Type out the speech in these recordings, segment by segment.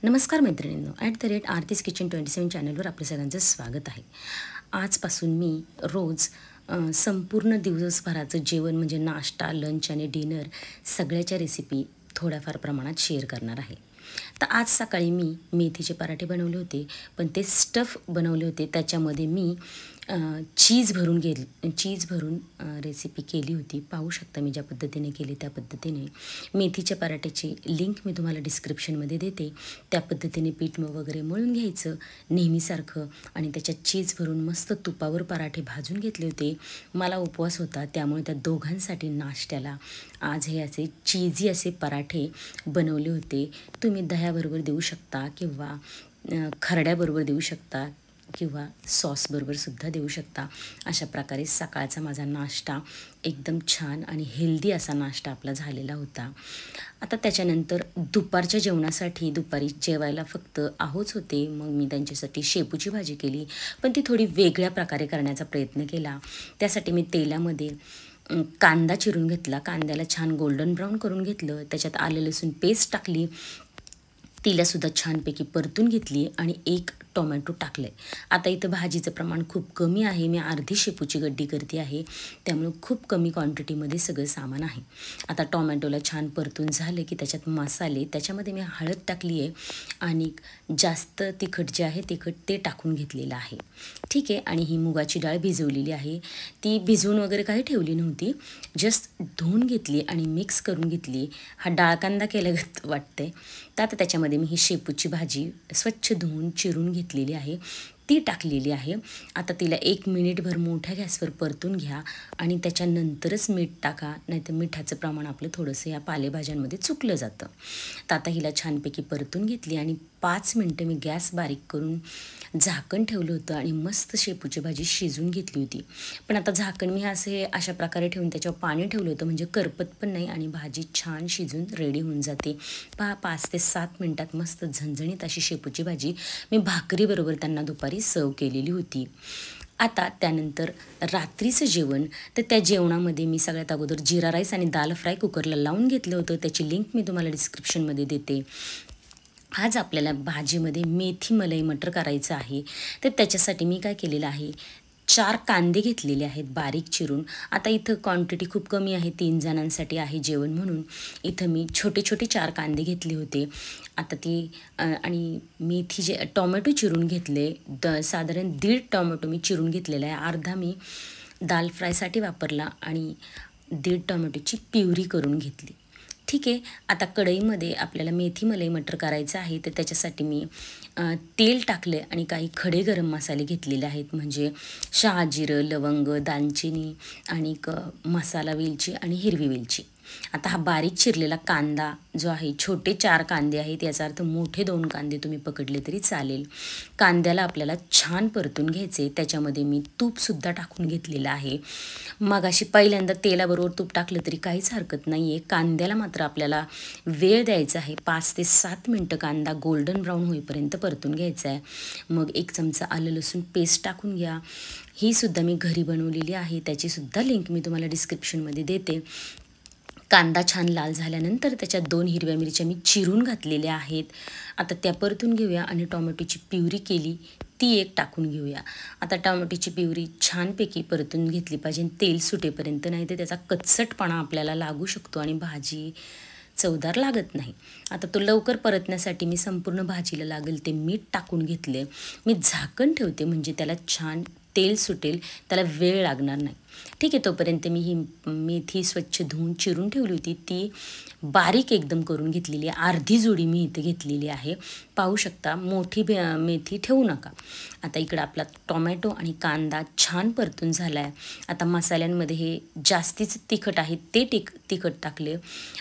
नमस्कार मैत्रिणींनो, @आरतीज किचन 27 चॅनलवर आपल्या सगळ्यांचं स्वागत आहे. आजपासून मी रोज संपूर्ण दिवसभराचं जेवण म्हणजे नाश्ता, लंच आणि डिनर सगळ्याच्या रेसिपी थोड्याफार प्रमाणात शेअर करणार आहे. तर आज सकाळी मी मेथीचे पराठे बनवले होते, पण ते स्टफ बनवले होते. त्याच्यामध्ये मी चीज भरून रेसिपी केली होती. पाहू शकता मी ज्या पद्धतीने केली त्या पद्धतीने. मेथीच्या पराठ्याची लिंक मी तुम्हाला डिस्क्रिप्शनमध्ये देते. त्या पद्धतीने पीठ वगैरे मळून घ्यायचं नेहमीसारखं आणि त्याच्यात चीज भरून मस्त तुपावर पराठे भाजून घेतले होते. मला उपवास होता, त्यामुळे त्या दोघांसाठी नाश्त्याला आज हे असे चीजी असे पराठे बनवले होते. तुम्ही दह्याबरोबर देऊ शकता किंवा खरड्याबरोबर देऊ शकता किंवा सॉसबरोबरसुद्धा देऊ शकता. अशा प्रकारे सकाळचा माझा नाश्ता एकदम छान आणि हेल्दी असा नाश्ता आपला झालेला होता. आता त्याच्यानंतर दुपारच्या जेवणासाठी दुपारी जेवायला फक्त आहोच होते. मग मी त्यांच्यासाठी शेपूची भाजी केली, पण ती थोडी वेगळ्या प्रकारे करण्याचा प्रयत्न केला. त्यासाठी मी तेलामध्ये कांदा चिरून घेतला. कांद्याला छान गोल्डन ब्राऊन करून घेतलं. त्याच्यात आलं लसूण पेस्ट टाकली. तिलासुद्धा छानपैकी परतून घेतली आणि एक टोमॅटो टाकले. आता इथं भाजीचं प्रमाण खूप कमी आहे. मी अर्धी शेपूची गड्डी करते आहे, त्यामुळे खूप कमी क्वांटिटीमध्ये सगळं सामान आहे. आता टोमॅटोला छान परतून झालं की त्याच्यात मसाले, त्याच्यामध्ये मी हळद टाकली आहे आणि जास्त तिखट जे आहे ते टाकून घेतलेलं आहे. ठीक आहे. आणि ही मुगाची डाळ भिजवलेली आहे. ती भिजवून वगैरे काही ठेवली नव्हती, जस्ट धुवून घेतली आणि मिक्स करून घेतली. हा डाळ कांदा केल्यागत वाटते. तर आता त्याच्यामध्ये मी ही शेपूची भाजी स्वच्छ धुवून चिरून घेतलेली आहे, ती टाकलेली आहे. आता तिला 1 मिनिटभर मोठ्या गॅसवर परतून घ्या आणि त्याच्यानंतरच मीठ टाका, नाहीतर मिठाचं प्रमाण आपलं थोडंसं या पालेभाज्यांमध्ये चुकलं जातं. तर आता हिला छानपैकी परतून घेतली आणि 5 मिनटं मी गॅस बारीक करून झाकण ठेवलं होतं आणि मस्त शेपूची भाजी शिजून घेतली होती. पण आता झाकण मी अशा प्रकारे ठेवून त्याच्यावर पाणी ठेवलं होतं, म्हणजे करपत पण नाही आणि भाजी छान शिजून रेडी होऊन जाते. 5 ते 7 मिनटात मस्त झणझणीत अशी शेपूची भाजी मी भाकरीबरोबर त्यांना दुपारी सर्व केलेली होती. आता त्यानंतर रात्रीचं जेवण, तर त्या जेवणामध्ये मी सगळ्यात अगोदर जिरा राईस आणि दाल फ्राय कुकरला लावून घेतलं होतं. त्याची लिंक मी तुम्हाला डिस्क्रिप्शनमध्ये देते. आज आपल्याला भाजीमध्ये मेथी मलाई मटर करायचं आहे. तर त्याच्यासाठी मी काय केलेलं आहे, 4 कांदे घेतलेले आहेत बारीक चिरून. आता इथं क्वांटिटी खूप कमी आहे, 3 जणांसाठी आहे जेवण, म्हणून इथं मी छोटे छोटे 4 कांदे घेतले होते. आता आणि मेथी टोमॅटो चिरून घेतले. साधारण 1.5 टोमॅटो मी चिरून घेतलेला आहे. अर्धा मी दाल फ्रायसाठी वापरला आणि 1.5 टोमॅटोची प्युरी करून घेतली. ठीक आहे. आता कढईमध्ये आपल्याला मेथी मलाई मटर करायचं आहे, तर त्याच्यासाठी मी तेल टाकले आणि काही खडे गरम मसाले घेतलेले आहेत, म्हणजे शहाजिरं, लवंग, दालचिनी आणि मसाला वेलची आणि हिरवी वेलची. आता हा बारीक चिरलेला कांदा जो आहे, छोटे 4 कांदे आहेत, याचा अर्थ मोठे 2 कांदे तुम्ही पकडले तरी चालेल. कांद्याला आपल्याला छान परतून घ्यायचे. त्याच्यामध्ये मी तूपसुद्धा टाकून घेतलेलं आहे. मगाशी पहिल्यांदा तेलाबरोबर तूप टाकलं तरी काहीच हरकत नाही आहे. कांद्याला मात्र आपल्याला वेळ द्यायचा आहे. 5 ते 7 मिनटं कांदा गोल्डन ब्राऊन होईपर्यंत परतून घ्यायचा आहे. मग 1 चमचा आलं लसूण पेस्ट टाकून घ्या. ही सुद्धा मी घरी बनवलेली आहे, त्याचीसुद्धा लिंक मी तुम्हाला डिस्क्रिप्शनमध्ये देते. कांदा छान लाल झाल्यानंतर त्याच्यात 2 हिरव्या मिरच्या मी चिरून घातलेल्या आहेत. आता त्या परतून घेऊया आणि टोमॅटोची प्युरी केली ती एक टाकून घेऊया. आता टोमॅटोची प्युरी छानपैकी परतून घेतली पाहिजे तेल सुटेपर्यंत, नाही तर त्याचा कच्चटपणा आपल्याला लागू शकतो आणि भाजी चवदार लागत नाही. आता तो लवकर परतण्यासाठी मी संपूर्ण भाजीला लागेल ते मीठ टाकून घेतले. मी झाकण ठेवते, म्हणजे त्याला छान तेल सुटेल, त्याला वेळ लागणार नाही. ठीक आहे. तोपर्यंत मी ही मेथी स्वच्छ धुवून चिरून ठेवली होती, ती बारीक एकदम करून घेतलेली आहे. अर्धी जोडी मी इथे घेतलेली आहे, पाहू शकता. मोठी मेथी ठेवू नका. आता इकडं आपला टोमॅटो आणि कांदा छान परतून झाला आहे. आता मसाल्यांमध्ये हे जास्तीच तिखट आहे ते तिखट टाकले.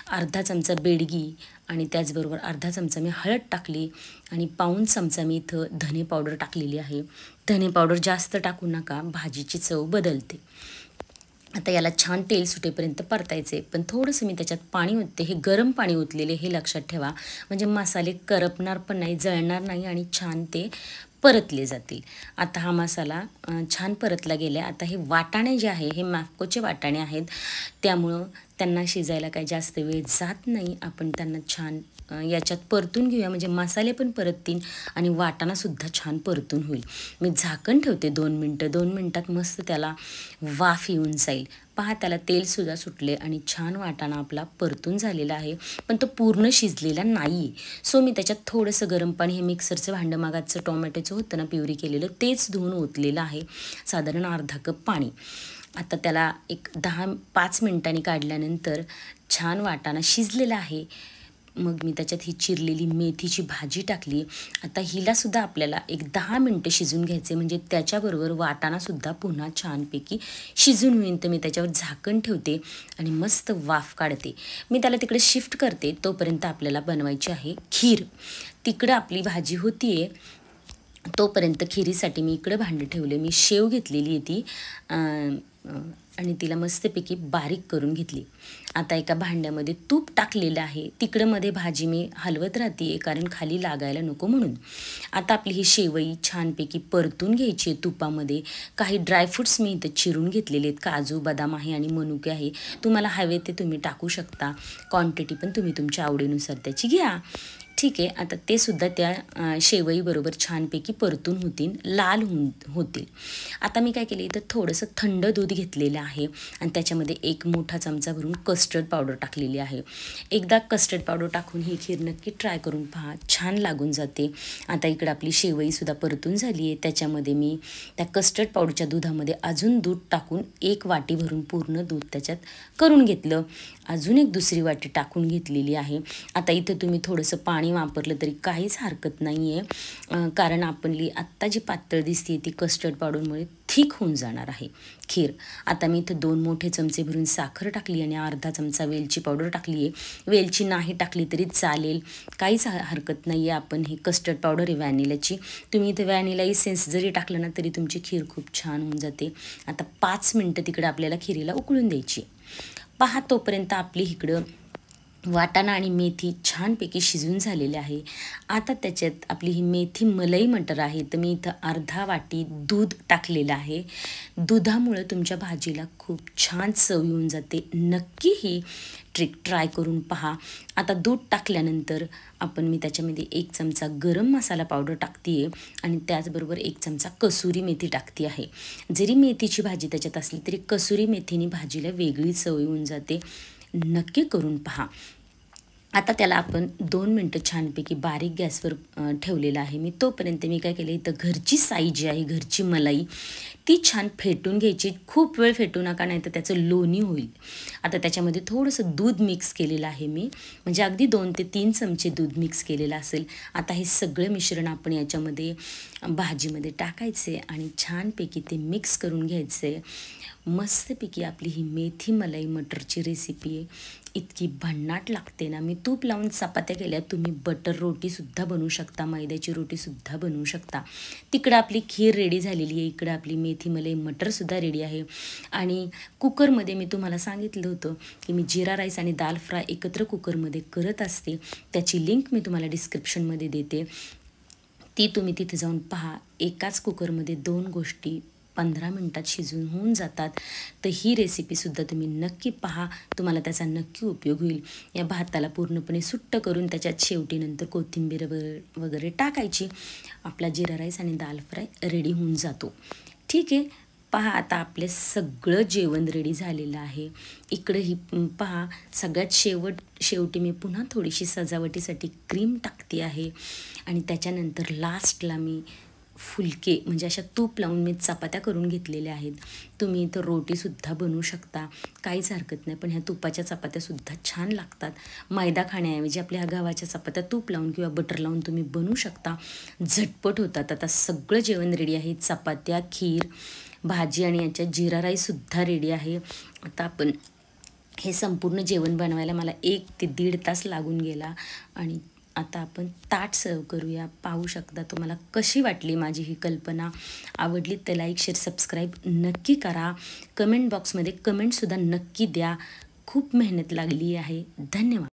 अर्धा चमचा बेडगी आणि त्याचबरोबर अर्धा चमचा मी हळद टाकली आणि पाऊण चमचा मी इथं धने पावडर टाकलेली आहे. धने पावडर जास्त टाकू नका, भाजीची चव बदलते. आता याला छान तेल सुटेपर्यंत परतायचे, पण थोडंसं मी त्याच्यात पाणी ओतते. हे गरम पाणी ओतलेले, हे लक्षात ठेवा, म्हणजे मसाले करपणार पण नाही, जळणार नाही आणि छान ते परतले जातील. आता हा मसाला छान परतला गेला. आता हे वाटाणे जे आहे, हे मॅप्कोचे वाटाणे आहेत, त्यामुळं त्यांना शिजायला काही जास्त वेळ जात नाही. आपण त्यांना छान याच्यात परतून घेऊया, म्हणजे मसाले पण परततील आणि वाटाणासुद्धा छान परतून होईल. मी झाकण ठेवते 2 मिनटं. 2 मिनटात मस्त त्याला वाफ येऊन जाईल. पहा, त्याला तेलसुद्धा सुटले आणि छान वाटाणा आपला परतून झालेला आहे, पण तो पूर्ण शिजलेला नाही. सो मी त्याच्यात थोडंसं गरम पाणी, हे मिक्सरचं भांडं मागाचं टोमॅटोचं होतं ना प्युरी केलेलं, तेच धुवून ओतलेलं आहे, साधारण अर्धा कप पाणी. आता त्याला एक 5 मिनिटांनी काढल्यानंतर छान वाटाणा शिजलेला आहे. मग मी त्याच्यात ही चिरलेली मेथीची भाजी टाकली. आता हिलासुद्धा आपल्याला एक 10 मिनटं शिजून घ्यायचे, म्हणजे त्याच्याबरोबर वाटाणासुद्धा पुन्हा छानपैकी शिजून होईल. तर मी त्याच्यावर झाकण ठेवते आणि मस्त वाफ काढते. मी त्याला तिकडे शिफ्ट करते. तोपर्यंत आपल्याला बनवायची आहे खीर. तिकडं आपली भाजी होती आहे, तोपर्यंत खिरीसाठी मी इकडं भांडं ठेवले. मी शेव घेतलेली आहे ती आणि तिला मस्तपैकी बारीक करून घेतली. आता एका भांड्यामध्ये तूप टाकलेलं आहे. तिकडं मध्ये भाजी मी हलवत राहते आहे, कारण खाली लागायला नको म्हणून. आता आपली ही शेवई छानपैकी परतून घ्यायची आहे तुपामध्ये. काही ड्रायफ्रूट्स मी इथं चिरून घेतलेले आहेत. काजू, बदाम आहे आणि मनुके आहे. तुम्हाला हवे ते तुम्ही टाकू शकता. क्वांटिटी पण तुम्ही तुमच्या आवडीनुसार त्याची घ्या. ठीक आहे. आता ते सुद्धा त्या शेवईबरोबर छानपैकी परतून लाल होतील. आता मी काय केले, इथं थोडंसं थंड दूध घेतलेलं आहे आणि त्याच्यामध्ये 1 मोठा चमचा भरून कस्टर्ड पावडर टाकलेली आहे. एकदा कस्टर्ड पावडर टाकून ही खीर नक्की ट्राय करून पहा, छान लागून जाते. आता इकडं आपली शेवईसुद्धा परतून झाली आहे. त्याच्यामध्ये मी त्या कस्टर्ड पावडरच्या दुधामध्ये अजून दूध टाकून 1 वाटी भरून पूर्ण दूध त्याच्यात करून घेतलं. अजून एक दुसरी वाटी टाकून घेतलेली आहे. आता इथं तुम्ही थोडंसं पाणी वापरलं तरी काहीच हरकत नाही आहे, कारण आपली आत्ता जी पातळ दिसते ती कस्टर्ड पावडरमुळे थिक होऊन जाणार आहे खीर. आता मी इथं 2 मोठे चमचे भरून साखर टाकली आणि अर्धा चमचा वेलची पावडर टाकली आहे. वेलची नाही टाकली तरी चालेल, काहीच हरकत नाही आहे. आपण ही कस्टर्ड पावडर आहे व्हॅनिलाची, तुम्ही इथं व्हॅनिला इसेन्स जरी टाकलं ना तरी तुमची खीर खूप छान होऊन जाते. आता 5 मिनटं तिकडे आपल्याला खिरीला उकळून द्यायची. पहा, तोपर्यंत आपली इकडं वाटाणा आणि मेथी छानपैकी शिजून झालेले आहे. आता त्याच्यात आपली ही मेथी मलाई मटर आहे, तर मी इथं अर्धा वाटी दूध टाकलेलं आहे. दुधामुळे तुमच्या भाजीला खूप छान चव येऊन जाते. नक्की ही ट्रिक ट्राय करून पहा. आता दूध टाकल्यानंतर मी त्याच्यामध्ये 1 चमचा गरम मसाला पावडर टाकते आहे आणि त्याचबरोबर 1 चमचा कसुरी मेथी टाकते आहे. जरी मेथीची भाजी त्याच्यात असली तरी कसुरी मेथीने भाजीला वेगळी चव येऊन जाते. नक्की करून पहा. आता त्याला आपण 2 मिनटं छानपैकी बारीक गॅसवर ठेवलेलं आहे मी. तोपर्यंत मी काय केलं, इथं घरची साई जी आहे, घरची मलाई, ती छान फेटून घ्यायची. खूप वेळ फेटू नका, नाही तर त्याचं लोणी होईल. आता त्याच्यामध्ये थोडंसं दूध मिक्स केलेलं आहे मी, म्हणजे अगदी 2 ते 3 चमचे दूध मिक्स केलेलं असेल. आता हे सगळं मिश्रण आपण याच्यामध्ये भाजीमध्ये टाकायचे आणि छानपैकी ते मिक्स करून घ्यायचे. मस्तपैकी आपली ही मेथी मलाई मटरची रेसिपी आहे. इतकी भन्नाट लागते ना. मी तूप लावून चपात्या केल्या, तुम्ही बटर रोटीसुद्धा बनवू शकता, मैद्याची रोटीसुद्धा बनवू शकता. तिकडं आपली खीर रेडी झालेली आहे, इकडं आपली मेथी मलाई मटरसुद्धा रेडी आहे. आणि कुकरमध्ये मी तुम्हाला सांगितलं होतं की मी जिरा राईस आणि दाल फ्राय एकत्र कुकरमध्ये करत असते. त्याची लिंक मी तुम्हाला डिस्क्रिप्शनमध्ये देते, ती तुम्ही तिथे जाऊन पहा. एकाच कुकरमध्ये 2 गोष्टी 15 मिनटात शिजून होऊन जातात. तर ही रेसिपीसुद्धा तुम्ही नक्की पहा, तुम्हाला त्याचा नक्की उपयोग होईल. या भाताला पूर्णपणे सुट्ट करून त्याच्यात शेवटी नंतर कोथिंबीर वगैरे टाकायची. आपला जिरा राईस आणि दाल फ्राय रेडी होऊन जातो. ठीक आहे. पहा, आता आपले सगळं जेवण रेडी झालेलं आहे. इकडं ही पहा, सगळ्यात शेवटी मी पुन्हा थोडीशी सजावटीसाठी क्रीम टाकते आहे आणि त्याच्यानंतर लास्टला मी फुलके, म्हणजे अशा तूप लावून मी चपात्या करून घेतलेल्या आहेत. तुम्ही इथं रोटीसुद्धा बनवू शकता, काहीच हरकत नाही. पण ह्या तुपाच्या चपात्यासुद्धा छान लागतात. मैदा खाण्याऐवजी आपल्या ह्या गव्हाच्या चपात्या तूप लावून किंवा बटर लावून तुम्ही बनवू शकता, झटपट होतात. आता सगळं जेवण रेडी आहे. चपात्या, खीर, भाजी आणि याच्यात जिरा राईससुद्धा रेडी आहे. आता आपण हे संपूर्ण जेवण बनवायला मला 1 ते 1.5 तास लागून गेला आणि आता आपण ताट सर्व करूया. पाहू शकता तुम्हाला कशी वाटली माझी ही कल्पना. आवडली तर लाईक, शेअर, सबस्क्राईब नक्की करा. कमेंट बॉक्समध्ये कमेंटसुद्धा नक्की द्या. खूप मेहनत लागली आहे. धन्यवाद.